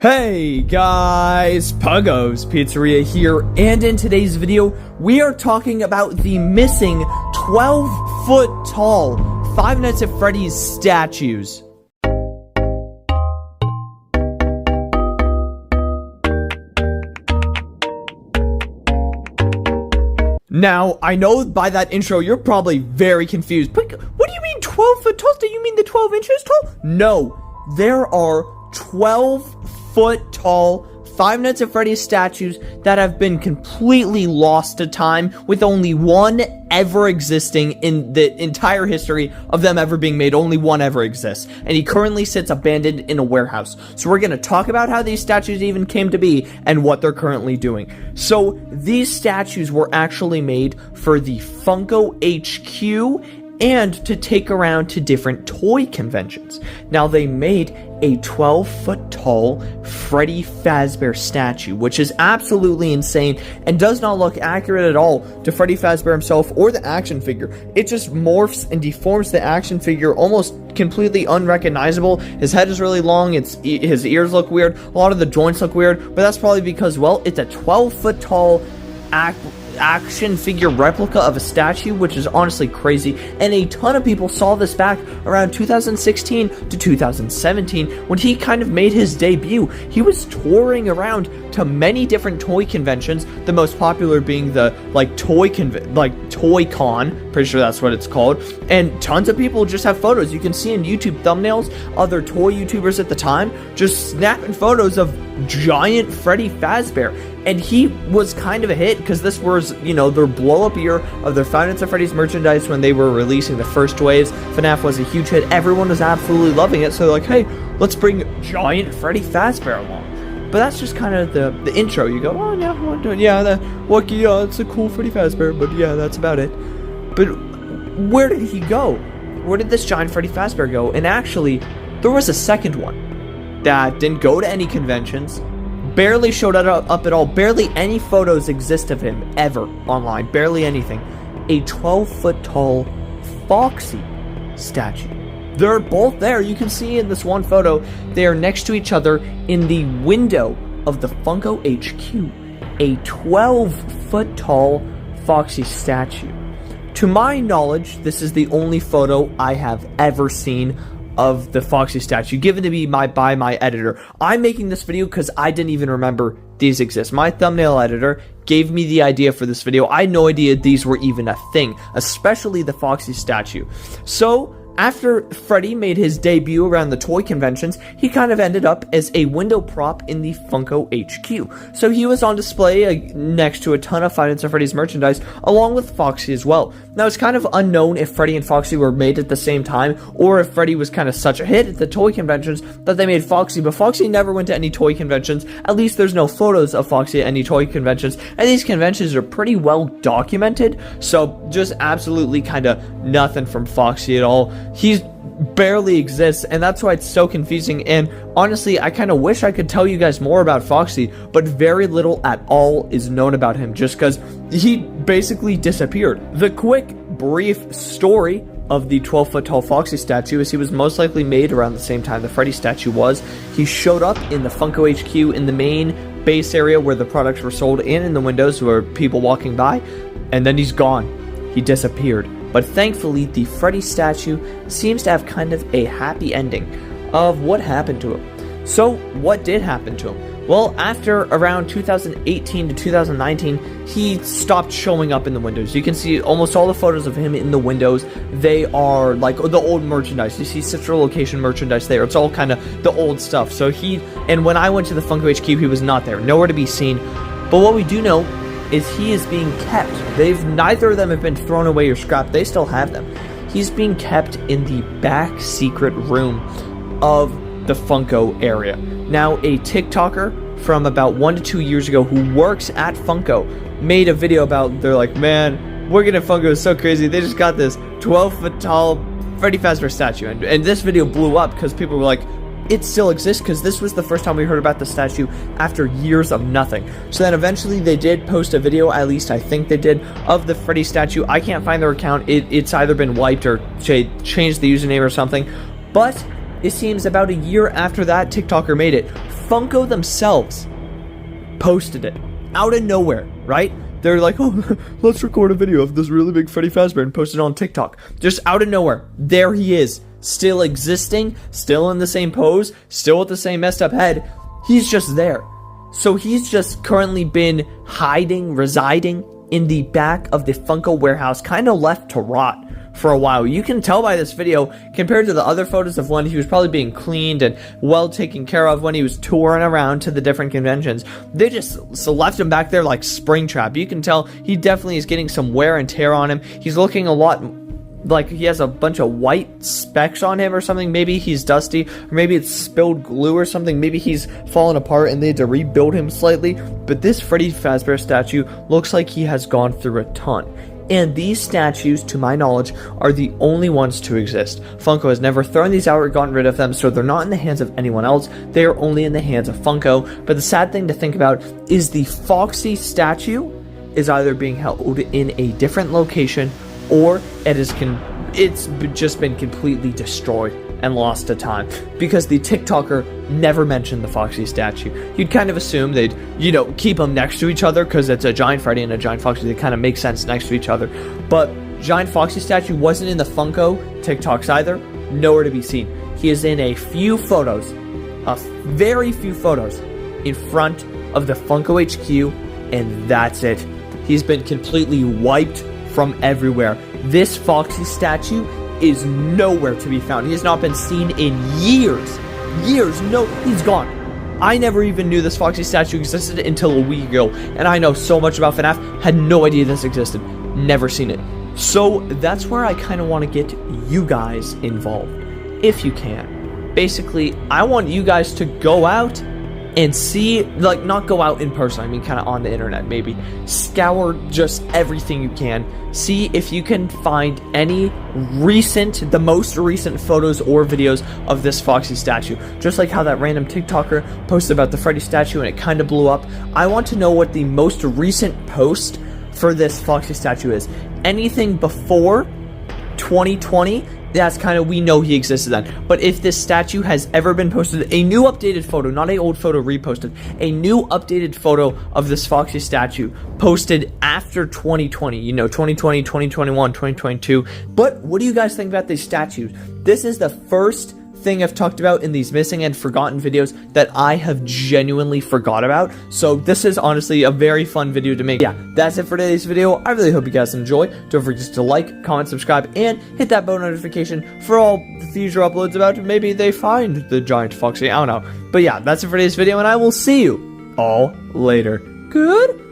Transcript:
Hey guys, Puggo's Pizzeria here, and in today's video, we are talking about the missing 12-foot tall Five Nights at Freddy's statues. Now, I know by that intro, you're probably very confused. But what do you mean 12-foot tall? Do you mean the 12 inches tall? No, there are 12-foot tall Five Nights at Freddy's statues that have been completely lost to time, with only one ever existing in the entire history of them ever being made. Only one ever exists, and he currently sits abandoned in a warehouse. So we're going to talk about how these statues even came to be and what they're currently doing. So these statues were actually made for the Funko HQ and to take around to different toy conventions. Now, they made a 12-foot tall Freddy Fazbear statue, which is absolutely insane and does not look accurate at all to Freddy Fazbear himself or the action figure. It just morphs and deforms the action figure almost completely unrecognizable. His head is really long, his ears look weird, a lot of the joints look weird, but that's probably because, well, it's a 12-foot tall action figure replica of a statue, which is honestly crazy. And a ton of people saw this back around 2016 to 2017 when he kind of made his debut. He was touring around to many different toy conventions, the most popular being the Toy Con, pretty sure that's what it's called, and tons of people just have photos. You can see in YouTube thumbnails other toy YouTubers at the time just snapping photos of giant Freddy Fazbear. And he was kind of a hit because this was, their blow-up year of their Five Nights at Freddy's merchandise when they were releasing the first waves. Fnaf was a huge hit. Everyone was absolutely loving it. So they're like, hey, let's bring giant Freddy Fazbear along. But that's just kind of the intro. You go, oh, yeah, it's a cool Freddy Fazbear, but yeah, that's about it. But where did he go? Where did this giant Freddy Fazbear go? And actually, there was a second one that didn't go to any conventions, barely showed up at all. Barely any photos exist of him ever online. Barely anything. A 12-foot tall Foxy statue. They're both there. You can see in this one photo, they are next to each other in the window of the Funko HQ. A 12-foot tall Foxy statue. To my knowledge, this is the only photo I have ever seen of the Foxy statue, given to me by my editor. I'm making this video because I didn't even remember these exist. My thumbnail editor gave me the idea for this video. I had no idea these were even a thing, especially the Foxy statue. So after Freddy made his debut around the toy conventions, he kind of ended up as a window prop in the Funko HQ. So he was on display next to a ton of Five Nights at Freddy's merchandise, along with Foxy as well. Now, it's kind of unknown if Freddy and Foxy were made at the same time, or if Freddy was kind of such a hit at the toy conventions that they made Foxy, but Foxy never went to any toy conventions. At least there's no photos of Foxy at any toy conventions, and these conventions are pretty well documented, so just absolutely kind of nothing from Foxy at all. He barely exists, and that's why it's so confusing. And honestly, I kind of wish I could tell you guys more about Foxy, but very little at all is known about him, just because he basically disappeared. The quick, brief story of the 12-foot tall Foxy statue is he was most likely made around the same time the Freddy statue was. He showed up in the Funko HQ in the main base area where the products were sold, and in the windows where people walking by, and then he's gone. He disappeared. But thankfully, the Freddy statue seems to have kind of a happy ending of what happened to him. So, what did happen to him? Well, after around 2018 to 2019, he stopped showing up in the windows. You can see almost all the photos of him in the windows. They are like the old merchandise. You see Central Location merchandise there. It's all kind of the old stuff. So and when I went to the Funko HQ, he was not there. Nowhere to be seen. But what we do know is he is being kept. Neither of them have been thrown away or scrapped. They still have them. He's being kept in the back secret room of the Funko area. Now, a TikToker from about 1 to 2 years ago who works at Funko made a video about, they're like, man, working at Funko is so crazy. They just got this 12-foot tall Freddy Fazbear statue. And this video blew up because people were like, it still exists, because this was the first time we heard about the statue after years of nothing. So then eventually they did post a video, at least I think they did, of the Freddy statue. I can't find their account. It's either been wiped or changed the username or something. But it seems about a year after that TikToker made it, Funko themselves posted it out of nowhere, right? They're like, oh, let's record a video of this really big Freddy Fazbear and post it on TikTok. Just out of nowhere, there he is, still existing, still in the same pose, still with the same messed up head. He's just there. So he's just currently been hiding, residing in the back of the Funko warehouse, kind of left to rot for a while. You can tell by this video, compared to the other photos of when he was probably being cleaned and well taken care of when he was touring around to the different conventions. They just left him back there like Springtrap. You can tell he definitely is getting some wear and tear on him. He's looking a lot like he has a bunch of white specks on him or something. Maybe he's dusty, or maybe it's spilled glue or something. Maybe he's fallen apart and they had to rebuild him slightly. But this Freddy Fazbear statue looks like he has gone through a ton. And these statues, to my knowledge, are the only ones to exist. Funko has never thrown these out or gotten rid of them, so they're not in the hands of anyone else. They are only in the hands of Funko. But the sad thing to think about is the Foxy statue is either being held in a different location, or it's just been completely destroyed and lost to time, because the TikToker never mentioned the Foxy statue. You'd kind of assume they'd, keep them next to each other, because it's a giant Freddy and a giant Foxy. They kind of make sense next to each other. But giant Foxy statue wasn't in the Funko TikToks either. Nowhere to be seen. He is in a few photos, very few photos, in front of the Funko HQ, and that's it. He's been completely wiped from everywhere. This Foxy statue is nowhere to be found. He has not been seen in years. No, he's gone. I never even knew this Foxy statue existed until a week ago, and I know so much about FNAF, had no idea this existed. Never seen it. So that's where I kind of want to get you guys involved, if you can. Basically, I want you guys to go out and see, like, not go out in person, I mean kind of on the internet maybe. Scour just everything you can. See if you can find any the most recent photos or videos of this Foxy statue. Just like how that random TikToker posted about the Freddy statue and it kind of blew up. I want to know what the most recent post for this Foxy statue is. Anything before 2020, that's kind of, we know he existed then. But if this statue has ever been posted, a new updated photo, not a old photo reposted, a new updated photo of this Foxy statue posted after 2020, 2020, 2021, 2022. But what do you guys think about these statues? This is the first thing I've talked about in these missing and forgotten videos that I have genuinely forgot about. So this is honestly a very fun video to make. Yeah, that's it for today's video. I really hope you guys enjoy. Don't forget to like, comment, subscribe, and hit that bell notification for all the future uploads about maybe they find the giant Foxy. I don't know. But yeah, that's it for today's video, and I will see you all later. Good